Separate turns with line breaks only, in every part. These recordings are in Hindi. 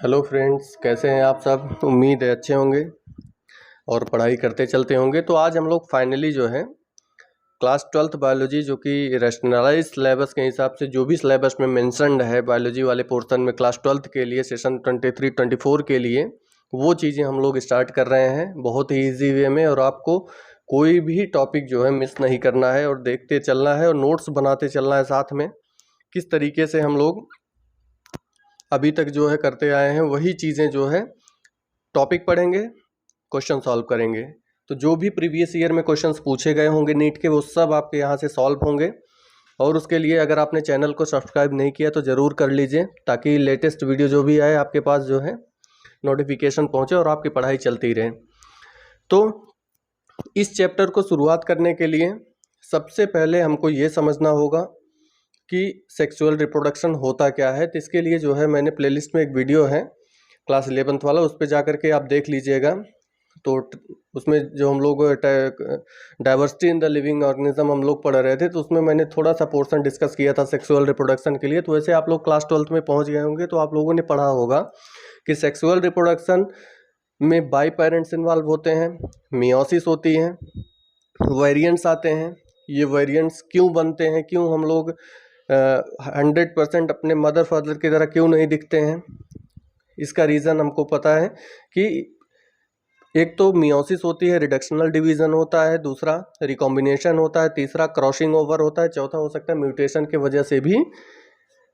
हेलो फ्रेंड्स, कैसे हैं आप सब। उम्मीद है अच्छे होंगे और पढ़ाई करते चलते होंगे। तो आज हम लोग फाइनली जो है क्लास 12th बायोलॉजी, जो कि रैशनलाइज सिलेबस के हिसाब से जो भी सिलेबस में मेंशन्ड है बायोलॉजी वाले पोर्शन में क्लास 12th के लिए सेशन 23-24 के लिए, वो चीज़ें हम लोग स्टार्ट कर रहे हैं बहुत ही ईजी वे में। और आपको कोई भी टॉपिक जो है मिस नहीं करना है और देखते चलना है और नोट्स बनाते चलना है साथ में। किस तरीके से हम लोग अभी तक जो है करते आए हैं वही चीज़ें जो है टॉपिक पढ़ेंगे, क्वेश्चन सॉल्व करेंगे। तो जो भी प्रीवियस ईयर में क्वेश्चंस पूछे गए होंगे नीट के, वो सब आपके यहाँ से सॉल्व होंगे। और उसके लिए अगर आपने चैनल को सब्सक्राइब नहीं किया तो ज़रूर कर लीजिए, ताकि लेटेस्ट वीडियो जो भी आए आपके पास जो है नोटिफिकेशन पहुँचे और आपकी पढ़ाई चलती रहे। तो इस चैप्टर को शुरुआत करने के लिए सबसे पहले हमको ये समझना होगा कि सेक्सुअल रिप्रोडक्शन होता क्या है। तो इसके लिए जो है मैंने प्लेलिस्ट में एक वीडियो है क्लास 11th वाला, उस पर जा करके आप देख लीजिएगा। तो उसमें जो हम लोग diversity in the living organism हम लोग पढ़ रहे थे, तो उसमें मैंने थोड़ा सा पोर्शन डिस्कस किया था सेक्सुअल रिप्रोडक्शन के लिए। तो वैसे आप लोग क्लास 12th में पहुंच गए होंगे तो आप लोगों ने पढ़ा होगा कि सेक्सुअल रिप्रोडक्शन में बाई पेरेंट्स इन्वॉल्व होते हैं, मियोसिस होती है, वेरिएंट्स आते हैं। ये वेरिएंट्स क्यों बनते हैं, क्यों हम लोग 100% अपने मदर फादर की तरह क्यों नहीं दिखते हैं, इसका रीज़न हमको पता है कि एक तो मियोसिस होती है, रिडक्शनल डिवीज़न होता है, दूसरा रिकॉम्बिनेशन होता है, तीसरा क्रॉसिंग ओवर होता है, चौथा हो सकता है म्यूटेशन की वजह से भी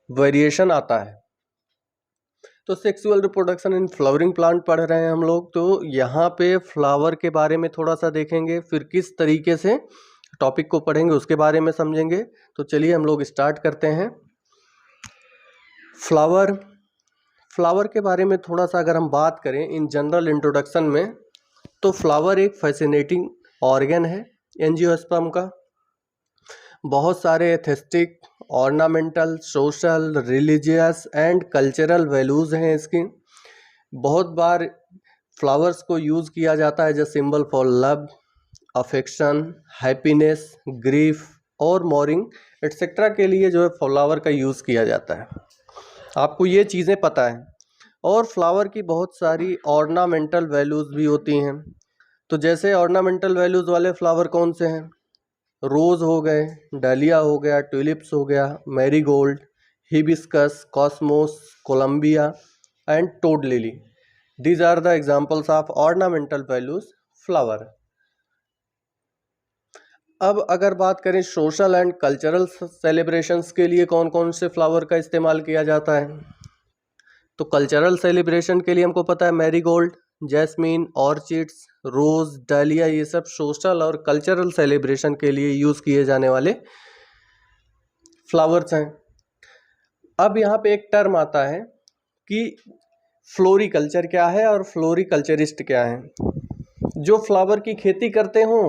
वेरिएशन आता है। तो sexual reproduction in flowering plant पढ़ रहे हैं हम लोग, तो यहाँ पे फ्लावर के बारे में थोड़ा सा देखेंगे, फिर किस तरीके से टॉपिक को पढ़ेंगे उसके बारे में समझेंगे। तो चलिए हम लोग स्टार्ट करते हैं। फ्लावर के बारे में थोड़ा सा अगर हम बात करें इन जनरल इंट्रोडक्शन में, तो फ्लावर एक फैसिनेटिंग ऑर्गन है एंजियोस्पर्म का। बहुत सारे aesthetic, ornamental, social, religious and cultural values हैं इसकी। बहुत बार फ्लावर्स को यूज़ किया जाता है as a symbol for love, affection, happiness, grief और मॉर्निंग एट्सेट्रा के लिए जो है फ्लावर का यूज़ किया जाता है। आपको ये चीज़ें पता है। और फ्लावर की बहुत सारी ऑर्नामेंटल वैल्यूज़ भी होती हैं। तो जैसे ऑर्नामेंटल वैल्यूज़ वाले फ्लावर कौन से हैं? रोज़ हो गए, डालिया हो गया, ट्यूलिप्स हो गया, marigold, hibiscus, cosmos, Columbia and toad lily. These are the examples of ornamental values flower. अब अगर बात करें सोशल एंड कल्चरल सेलिब्रेशंस के लिए कौन कौन से फ्लावर का इस्तेमाल किया जाता है, तो कल्चरल सेलिब्रेशन के लिए हमको पता है मैरीगोल्ड, जैस्मीन, ऑर्चिड्स, रोज़, डालिया, ये सब सोशल और कल्चरल सेलिब्रेशन के लिए यूज़ किए जाने वाले फ्लावर्स हैं। अब यहाँ पे एक टर्म आता है कि फ्लोरिकल्चर क्या है और फ्लोरिकल्चरिस्ट क्या है। जो फ्लावर की खेती करते हों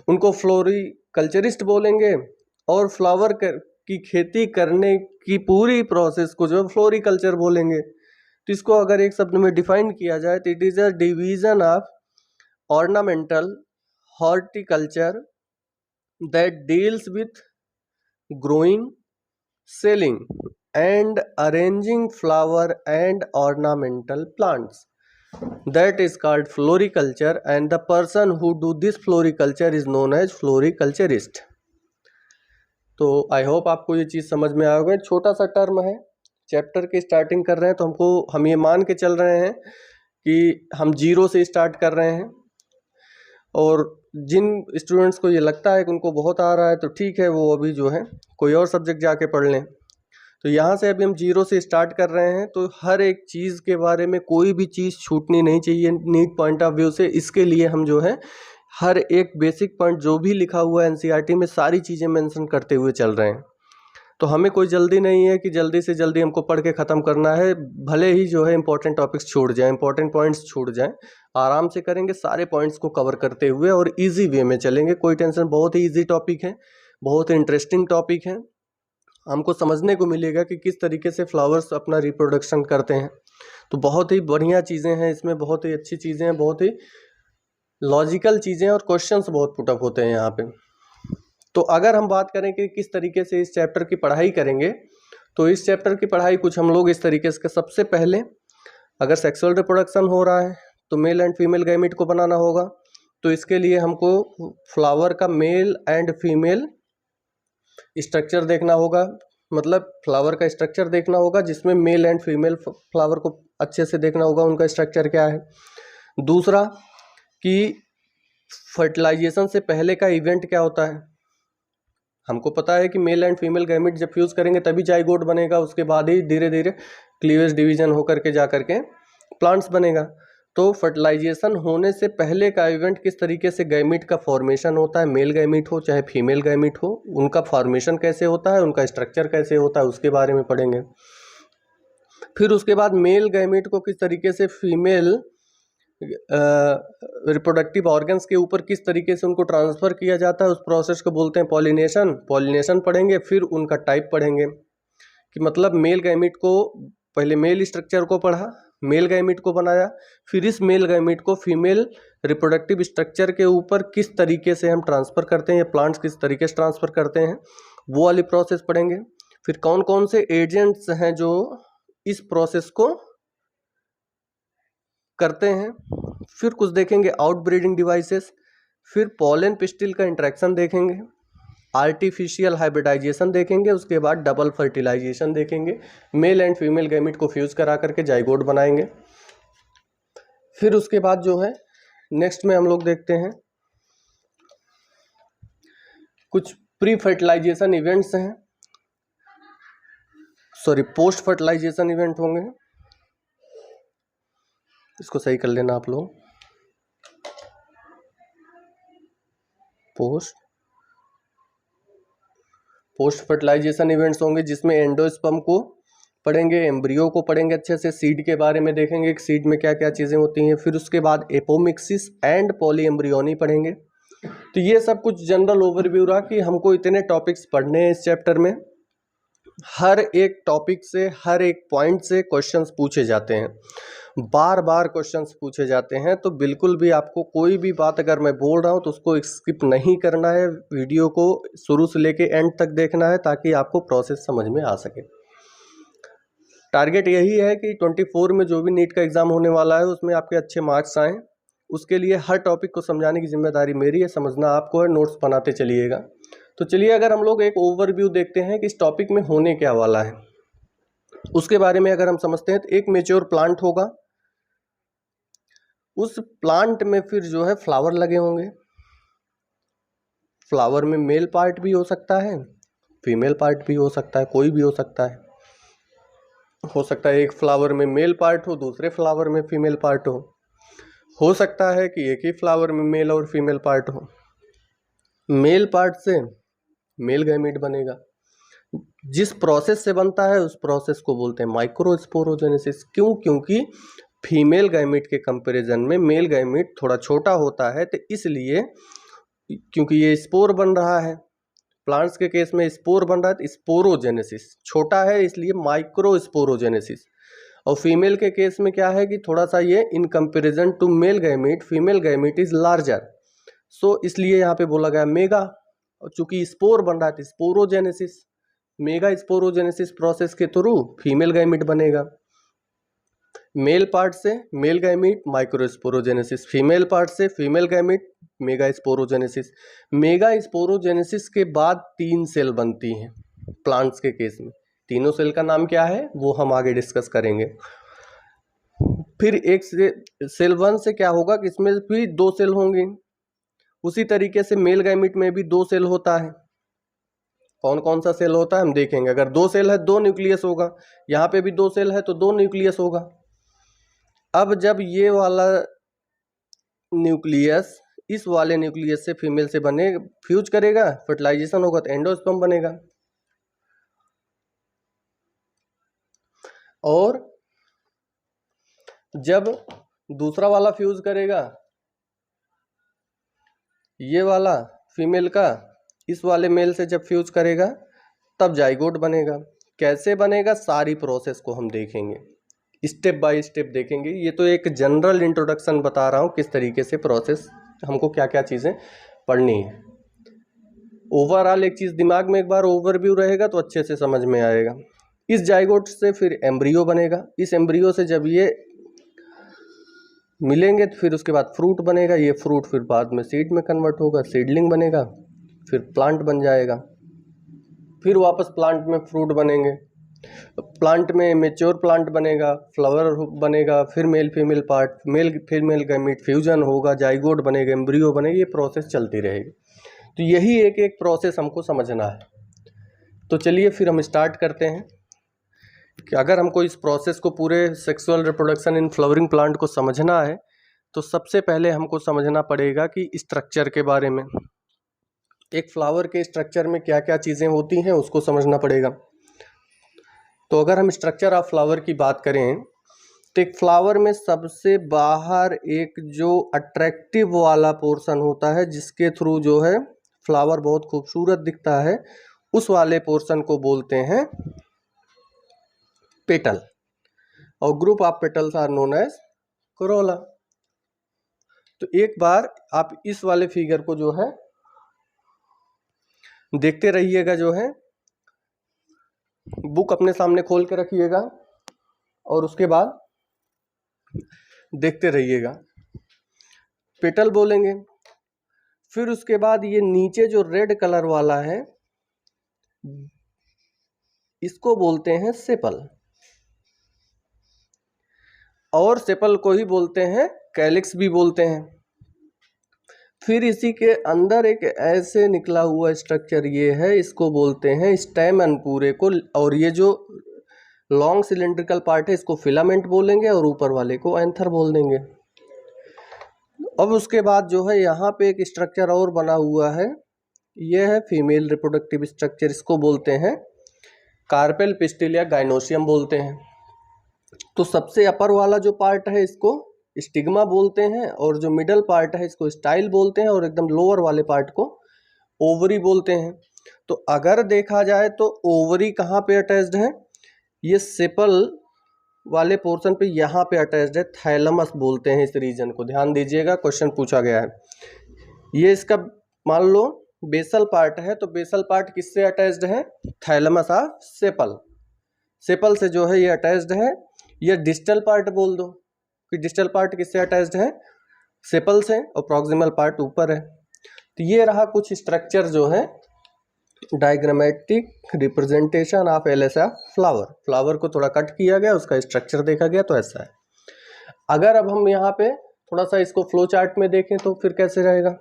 उनको फ्लोरिकल्चरिस्ट बोलेंगे, और फ्लावर की खेती करने की पूरी प्रोसेस को जो फ्लोरिकल्चर बोलेंगे। तो इसको अगर एक शब्द में डिफाइन किया जाए तो it is a division of ornamental horticulture that deals with growing, selling and arranging flower and ornamental plants. That is called floriculture, and the person who do this floriculture is known as floriculturist. तो आई होप आपको ये चीज़ समझ में आ गई। छोटा सा टर्म है, चैप्टर की स्टार्टिंग कर रहे हैं तो हम ये मान के चल रहे हैं कि हम जीरो से स्टार्ट कर रहे हैं। और जिन स्टूडेंट्स को ये लगता है कि उनको बहुत आ रहा है तो ठीक है, वो अभी जो है कोई और सब्जेक्ट जाके पढ़ लें। तो यहाँ से अभी हम जीरो से स्टार्ट कर रहे हैं, तो हर एक चीज़ के बारे में कोई भी चीज़ छूटनी नहीं चाहिए नीट पॉइंट ऑफ व्यू से। इसके लिए हम जो है हर एक बेसिक पॉइंट जो भी लिखा हुआ है एनसीईआरटी में सारी चीज़ें मेंशन करते हुए चल रहे हैं। तो हमें कोई जल्दी नहीं है कि जल्दी से जल्दी हमको पढ़ के ख़त्म करना है, भले ही जो है इंपॉर्टेंट टॉपिक्स छूट जाएँ, इंपॉर्टेंट पॉइंट्स छूट जाएँ। आराम से करेंगे, सारे पॉइंट्स को कवर करते हुए और ईजी वे में चलेंगे। कोई टेंशन, बहुत ही ईजी टॉपिक है, बहुत इंटरेस्टिंग टॉपिक है। हमको समझने को मिलेगा कि किस तरीके से फ्लावर्स अपना रिप्रोडक्शन करते हैं। तो बहुत ही बढ़िया चीज़ें हैं इसमें, बहुत ही अच्छी चीज़ें हैं, बहुत ही लॉजिकल चीज़ें और क्वेश्चंस बहुत पुटअप होते हैं यहाँ पे। तो अगर हम बात करें कि किस तरीके से इस चैप्टर की पढ़ाई करेंगे, तो इस चैप्टर की पढ़ाई कुछ हम लोग इस तरीके से, सबसे पहले अगर सेक्सुअल रिप्रोडक्शन हो रहा है तो मेल एंड फीमेल गैमीट को बनाना होगा। तो इसके लिए हमको फ्लावर का मेल एंड फीमेल स्ट्रक्चर देखना होगा, मतलब फ्लावर का स्ट्रक्चर देखना होगा जिसमें मेल एंड फीमेल फ्लावर को अच्छे से देखना होगा, उनका स्ट्रक्चर क्या है। दूसरा कि फर्टिलाइजेशन से पहले का इवेंट क्या होता है। हमको पता है कि मेल एंड फीमेल गैमीट जब फ्यूज करेंगे तभी जाइगोट बनेगा, उसके बाद ही धीरे धीरे क्लीवेज डिवीजन होकर के जा करके प्लांट्स बनेगा। तो फर्टिलाइजेशन होने से पहले का इवेंट किस तरीके से गैमीट का फॉर्मेशन होता है, मेल गैमीट हो चाहे फीमेल गैमीट हो, उनका फॉर्मेशन कैसे होता है, उनका स्ट्रक्चर कैसे होता है, उसके बारे में पढ़ेंगे। फिर उसके बाद मेल गैमीट को किस तरीके से फीमेल रिप्रोडक्टिव ऑर्गन्स के ऊपर किस तरीके से उनको ट्रांसफ़र किया जाता है, उस प्रोसेस को बोलते हैं पॉलिनेशन। पॉलिनेशन पढ़ेंगे, फिर उनका टाइप पढ़ेंगे कि मतलब मेल गैमीट को पहले मेल स्ट्रक्चर को पढ़ा, मेल गैमीट को बनाया, फिर इस मेल गैमीट को फीमेल रिप्रोडक्टिव स्ट्रक्चर के ऊपर किस तरीके से हम ट्रांसफ़र करते हैं, या प्लांट्स किस तरीके से ट्रांसफ़र करते हैं, वो वाली प्रोसेस पढ़ेंगे। फिर कौन कौन से एजेंट्स हैं जो इस प्रोसेस को करते हैं। फिर कुछ देखेंगे आउटब्रीडिंग डिवाइसेस, फिर पॉलन पिस्टिल का इंटरेक्शन देखेंगे, आर्टिफिशियल हाइब्रिडाइजेशन देखेंगे, उसके बाद डबल फर्टिलाइजेशन देखेंगे, मेल एंड फीमेल गैमीट को फ्यूज करा करके जाइगोट बनाएंगे। फिर उसके बाद जो है नेक्स्ट में हम लोग देखते हैं कुछ प्री फर्टिलाइजेशन इवेंट्स हैं, सॉरी पोस्ट फर्टिलाइजेशन इवेंट होंगे, इसको सही कर लेना आप लोग। पोस्ट फर्टिलाइजेशन इवेंट्स होंगे जिसमें एंडोस्पर्म को पढ़ेंगे, एम्ब्रियो को पढ़ेंगे, अच्छे से सीड के बारे में देखेंगे कि सीड में क्या क्या चीज़ें होती हैं। फिर उसके बाद एपोमिक्सिस एंड पॉलीएम्ब्रियोनी पढ़ेंगे। तो ये सब कुछ जनरल ओवरव्यू रहा कि हमको इतने टॉपिक्स पढ़ने हैं इस चैप्टर में। हर एक टॉपिक से, हर एक पॉइंट से क्वेश्चंस पूछे जाते हैं, बार बार क्वेश्चंस पूछे जाते हैं। तो बिल्कुल भी आपको कोई भी बात अगर मैं बोल रहा हूँ तो उसको स्किप नहीं करना है, वीडियो को शुरू से लेके एंड तक देखना है ताकि आपको प्रोसेस समझ में आ सके। टारगेट यही है कि 24 में जो भी नीट का एग्ज़ाम होने वाला है उसमें आपके अच्छे मार्क्स आएँ। उसके लिए हर टॉपिक को समझाने की जिम्मेदारी मेरी है, समझना आपको है, नोट्स बनाते चलिएगा। तो चलिए अगर हम लोग एक ओवरव्यू देखते हैं कि इस टॉपिक में होने क्या वाला है, उसके बारे में अगर हम समझते हैं। तो एक मेच्योर प्लांट होगा, उस प्लांट में फिर जो है फ्लावर लगे होंगे। फ्लावर में मेल पार्ट भी हो सकता है, फीमेल पार्ट भी हो सकता है, कोई भी हो सकता है। हो सकता है एक फ्लावर में मेल पार्ट हो, दूसरे फ्लावर में फीमेल पार्ट हो सकता है कि एक ही फ्लावर में मेल और फीमेल पार्ट हो। मेल पार्ट से मेल गैमीट बनेगा। जिस प्रोसेस से बनता है उस प्रोसेस को बोलते हैं माइक्रोस्पोरोजेनेसिस। क्यों? क्योंकि फीमेल गैमीट के कंपैरिजन में मेल गैमीट थोड़ा छोटा होता है, तो इसलिए क्योंकि ये स्पोर बन रहा है, प्लांट्स के केस में स्पोर बन रहा है तो स्पोरोजेनेसिस छोटा है, इसलिए माइक्रोस्पोरोजेनेसिस। और फीमेल के केस में क्या है कि थोड़ा सा ये in comparison to male gamete, female gamete is larger, so इसलिए यहाँ पे बोला गया मेगा। और चूंकि स्पोर बन रहा है तो स्पोरोजेनेसिस, मेगा स्पोरोजेनेसिस प्रोसेस के थ्रू फीमेल गैमीट बनेगा। मेल पार्ट से male gamete microsporogenesis, female part से female gamete mega sporogenesis. Mega sporogenesis के बाद 3 सेल बनती हैं प्लांट्स के केस में। तीनों सेल का नाम क्या है वो हम आगे डिस्कस करेंगे। फिर एक सेल 1 से क्या होगा कि इसमें भी 2 सेल होंगे। उसी तरीके से मेल गैमीट में भी 2 सेल होता है। कौन कौन सा सेल होता है हम देखेंगे। अगर 2 सेल है 2 न्यूक्लियस होगा, यहाँ पे भी 2 सेल है तो 2 न्यूक्लियस होगा। अब जब ये वाला न्यूक्लियस इस वाले न्यूक्लियस से फीमेल से बने फ्यूज करेगा, फर्टिलाइजेशन होगा तो एंडोस्पर्म बनेगा। और जब दूसरा वाला फ्यूज करेगा, ये वाला फीमेल का इस वाले मेल से जब फ्यूज करेगा तब जाइगोट बनेगा। कैसे बनेगा सारी प्रोसेस को हम देखेंगे, स्टेप बाय स्टेप देखेंगे। ये तो एक जनरल इंट्रोडक्शन बता रहा हूँ किस तरीके से प्रोसेस, हमको क्या क्या चीज़ें पढ़नी है। ओवरऑल एक चीज़ दिमाग में एक बार ओवरव्यू रहेगा तो अच्छे से समझ में आएगा। इस जाइगोट से फिर एम्ब्रियो बनेगा, इस एम्ब्रियो से जब ये मिलेंगे तो फिर उसके बाद फ्रूट बनेगा, ये फ्रूट फिर बाद में सीड में कन्वर्ट होगा, सीडलिंग बनेगा, फिर प्लांट बन जाएगा, फिर वापस प्लांट में फ्रूट बनेंगे, प्लांट में मेच्योर प्लांट बनेगा, फ्लावर बनेगा, फिर male female part, male female gamete fusion होगा, जाइगोट बनेगा, एम्ब्रियो बनेगा, ये प्रोसेस चलती रहेगी। तो यही एक एक प्रोसेस हमको समझना है। तो चलिए फिर हम स्टार्ट करते हैं कि अगर हमको इस प्रोसेस को पूरे sexual reproduction in flowering plant को समझना है तो सबसे पहले हमको समझना पड़ेगा कि स्ट्रक्चर के बारे में, एक फ्लावर के स्ट्रक्चर में क्या क्या चीज़ें होती हैं उसको समझना पड़ेगा। तो अगर हम स्ट्रक्चर ऑफ फ्लावर की बात करें तो एक फ्लावर में सबसे बाहर एक जो अट्रैक्टिव वाला पोर्शन होता है जिसके थ्रू जो है फ्लावर बहुत खूबसूरत दिखता है, उस वाले पोर्शन को बोलते हैं पेटल, और group of petals are known as corolla. तो एक बार आप इस वाले फिगर को जो है देखते रहिएगा, जो है बुक अपने सामने खोल के रखिएगा और उसके बाद देखते रहिएगा। पेटल बोलेंगे, फिर उसके बाद ये नीचे जो रेड कलर वाला है इसको बोलते हैं सेपल, और सेपल को ही बोलते हैं कैलिक्स भी बोलते हैं। फिर इसी के अंदर एक ऐसे निकला हुआ स्ट्रक्चर ये है, इसको बोलते हैं स्टैमन पूरे को, और ये जो लॉन्ग सिलेंड्रिकल पार्ट है इसको फिलामेंट बोलेंगे और ऊपर वाले को एंथर बोल देंगे। अब उसके बाद जो है यहाँ पे एक स्ट्रक्चर और बना हुआ है, ये है फीमेल रिप्रोडक्टिव स्ट्रक्चर, इसको बोलते हैं कार्पेल पिस्टिल या गाइनोसियम बोलते हैं। तो सबसे अपर वाला जो पार्ट है इसको स्टिग्मा बोलते हैं, और जो मिडल पार्ट है इसको स्टाइल बोलते हैं, और एकदम लोअर वाले पार्ट को ओवरी बोलते हैं। तो अगर देखा जाए तो ओवरी कहाँ पे अटैच्ड है, ये सेपल वाले पोर्शन पे यहाँ पे अटैच्ड है, थैलमस बोलते हैं इस रीजन को। ध्यान दीजिएगा, क्वेश्चन पूछा गया है। ये इसका मान लो बेसल पार्ट है, तो बेसल पार्ट किससे अटैच्ड है, थैलमस ऑफ सेपल, सेपल से जो है ये अटैच्ड है। ये डिस्टल पार्ट बोल दो कि डिस्टल पार्ट किससे अटैच्ड है, सेपल से, और प्रॉक्सिमल पार्ट ऊपर है। तो ये रहा कुछ स्ट्रक्चर जो है diagrammatic representation of LSF flower. Flower को थोड़ा कट किया गया, उसका स्ट्रक्चर देखा गया, तो ऐसा है। अगर अब हम यहाँ पे थोड़ा सा इसको फ्लो चार्ट में देखें तो फिर कैसे रहेगा।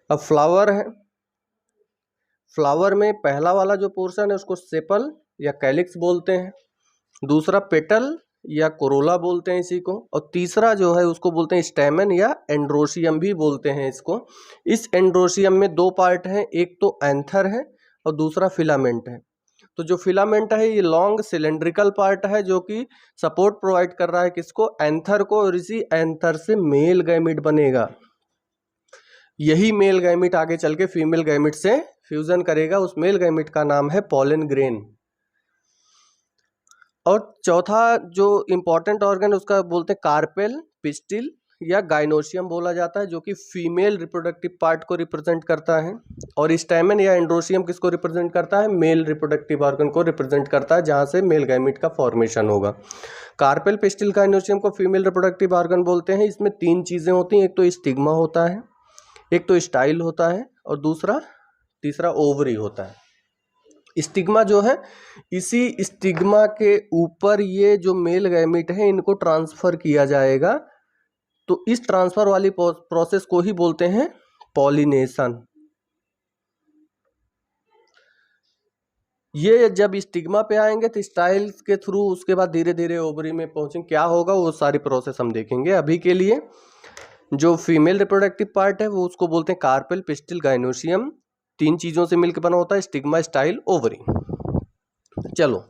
अब फ्लावर है, फ्लावर में पहला वाला जो पोर्शन है उसको सेपल या कैलिक्स बोलते हैं, दूसरा पेटल या कोरोला बोलते हैं इसी को, और तीसरा जो है उसको बोलते हैं स्टैमेन या एंड्रोशियम भी बोलते हैं इसको। इस एंड्रोशियम में दो पार्ट हैं, एक तो एंथर है और दूसरा फिलामेंट है। तो जो फिलामेंट है ये लॉन्ग सिलेंड्रिकल पार्ट है जो कि सपोर्ट प्रोवाइड कर रहा है किसको, एंथर को, और इसी एंथर से मेल गैमीट बनेगा। यही मेल गैमीट आगे चल के फीमेल गैमीट से फ्यूजन करेगा, उस मेल गैमीट का नाम है पॉलन ग्रेन। और चौथा जो इम्पॉर्टेंट ऑर्गन उसका बोलते हैं कार्पेल पिस्टिल या गाइनोसियम बोला जाता है, जो कि फीमेल रिप्रोडक्टिव पार्ट को रिप्रेजेंट करता है, और स्टैमेन या एंड्रोशियम किसको रिप्रेजेंट करता है, मेल रिप्रोडक्टिव ऑर्गन को रिप्रेजेंट करता है, जहां से मेल गैमीट का फॉर्मेशन होगा। कार्पेल पिस्टिल गाइनोसियम को फीमेल रिप्रोडक्टिव ऑर्गन बोलते हैं। इसमें तीन चीज़ें होती हैं, एक तो स्टिग्मा होता है, एक तो स्टाइल होता है, और तीसरा ओवरी होता है। स्टिग्मा जो है, इसी स्टिग्मा के ऊपर ये जो मेल गैमीट है इनको ट्रांसफर किया जाएगा, तो इस ट्रांसफर वाली प्रोसेस को ही बोलते हैं पॉलिनेशन। ये जब स्टिग्मा पे आएंगे तो स्टाइल्स के थ्रू उसके बाद धीरे धीरे ओवरी में पहुंचेंगे, क्या होगा वो सारी प्रोसेस हम देखेंगे। अभी के लिए जो फीमेल रिप्रोडक्टिव पार्ट है वो उसको बोलते हैं कार्पेल पिस्टिल गाइनोसियम, तीन चीजों से मिलकर बना होता है, स्टिग्मा, स्टाइल, ओवरी। चलो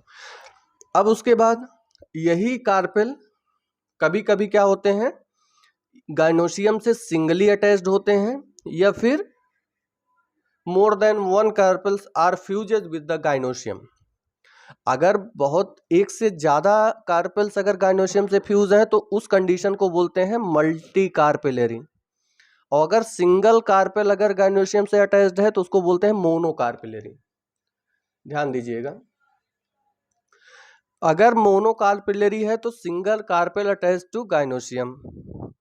अब उसके बाद यही कार्पेल कभी कभी क्या होते हैं, गाइनोसियम से सिंगली अटैच्ड होते हैं, या फिर more than one carpels are fused with the gynoecium. अगर बहुत एक से ज्यादा कार्पेल्स अगर गाइनोसियम से फ्यूज हैं तो उस कंडीशन को बोलते हैं मल्टी कार्पेलरी, और अगर सिंगल कार्पेल अगर गाइनोसियम से अटैच्ड है तो उसको बोलते हैं मोनो कार्पेलरी। ध्यान दीजिएगा। अगर मोनोकार्पेलरी है तो single carpel attached to gynoecium,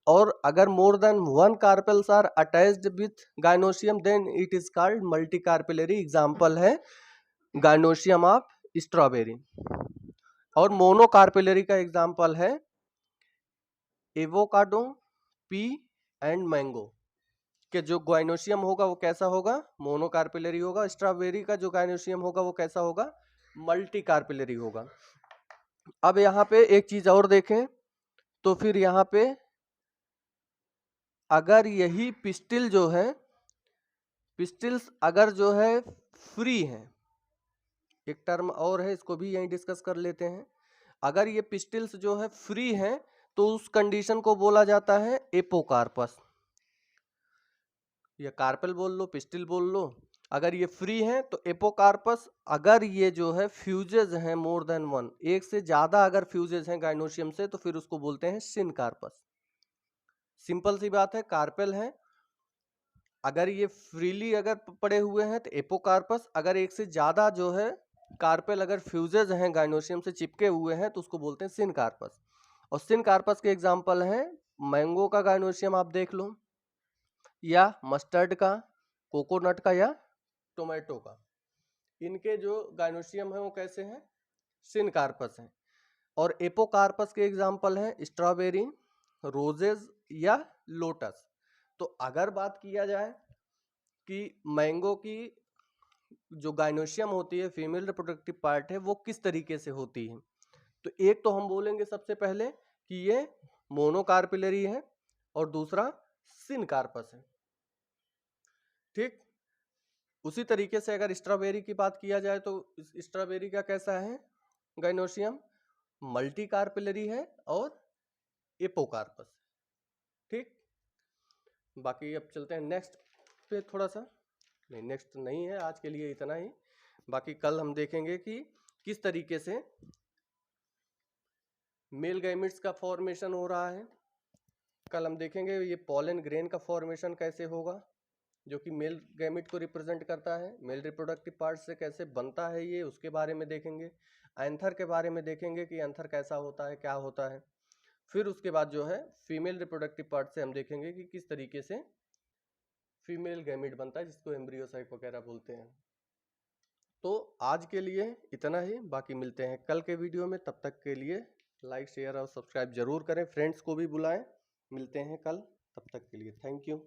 और अगर more than one carpels are attached with gynoecium then it is called multicarpellary. Example है गाइनोसियम ऑफ स्ट्रॉबेरी। और मोनोकार्पेलरी का एग्जाम्पल है एवोकाडो, पी एंड मैंगो। कि जो गाइनोसियम होगा वो कैसा होगा, मोनोकार्पेलरी होगा। स्ट्रॉबेरी का जो गाइनोसियम होगा वो कैसा होगा, मल्टी कार्पेलरी होगा। अब यहाँ पे एक चीज और देखें तो फिर यहाँ पे अगर यही पिस्टिल जो है, पिस्टिल्स अगर जो है फ्री है, एक टर्म और है इसको भी यहीं डिस्कस कर लेते हैं। अगर ये पिस्टिल्स जो है फ्री है तो उस कंडीशन को बोला जाता है एपोकार्पस, या कार्पेल बोल लो, पिस्टिल बोल लो। अगर ये फ्री है तो एपोकार्पस। अगर ये जो है फ्यूजेज हैं मोर देन वन, एक से ज्यादा अगर फ्यूजेज हैं गाइनोसियम से तो फिर उसको बोलते हैं सिनकार्पस। सिंपल सी बात है, कार्पेल है, अगर ये फ्रीली अगर पड़े हुए हैं तो एपोकार्पस। अगर एक से ज्यादा जो है कार्पेल अगर फ्यूजेज हैं गाइनोसियम से चिपके हुए हैं तो उसको बोलते हैं सिनकार्पस। और सिनकार्पस के एग्जाम्पल हैं मैंगो का गाइनोसियम आप देख लो, या मस्टर्ड का, कोकोनट का, या टोमेटो का। इनके जो गाइनोसियम है वो कैसे हैं, सिनकार्पस हैं। और एपोकार्पस के एग्जाम्पल हैं स्ट्रॉबेरी, रोजेज, या लोटस। तो अगर बात किया जाए कि मैंगो की जो गाइनोसियम होती है, फीमेल रिप्रोडक्टिव पार्ट है, वो किस तरीके से होती है, तो एक तो हम बोलेंगे सबसे पहले कि ये मोनोकार्पिलरी है और दूसरा सिनकार्पस है। ठीक, उसी तरीके से अगर स्ट्रॉबेरी की बात किया जाए तो स्ट्रॉबेरी का कैसा है गाइनोसियम, मल्टी कार्पिलरी है और एपोकार्पस। ठीक, बाकी अब चलते हैं नेक्स्ट पे थोड़ा सा। नहीं, नेक्स्ट नहीं है, आज के लिए इतना ही। बाकी कल हम देखेंगे कि किस तरीके से मेल गैमेट्स का फॉर्मेशन हो रहा है। कल हम देखेंगे ये पॉलन ग्रेन का फॉर्मेशन कैसे होगा, जो कि मेल गैमेट को रिप्रेजेंट करता है। मेल रिप्रोडक्टिव पार्ट से कैसे बनता है ये, उसके बारे में देखेंगे। एंथर के बारे में देखेंगे कि एंथर कैसा होता है, क्या होता है। फिर उसके बाद जो है फीमेल रिप्रोडक्टिव पार्ट से हम देखेंगे कि किस तरीके से फीमेल गैमेट बनता है, जिसको एम्ब्रियोसाइट वगैरह बोलते हैं। तो आज के लिए इतना ही, बाकी मिलते हैं कल के वीडियो में। तब तक के लिए लाइक, शेयर और सब्सक्राइब जरूर करें, फ्रेंड्स को भी बुलाएं। मिलते हैं कल, तब तक के लिए थैंक यू।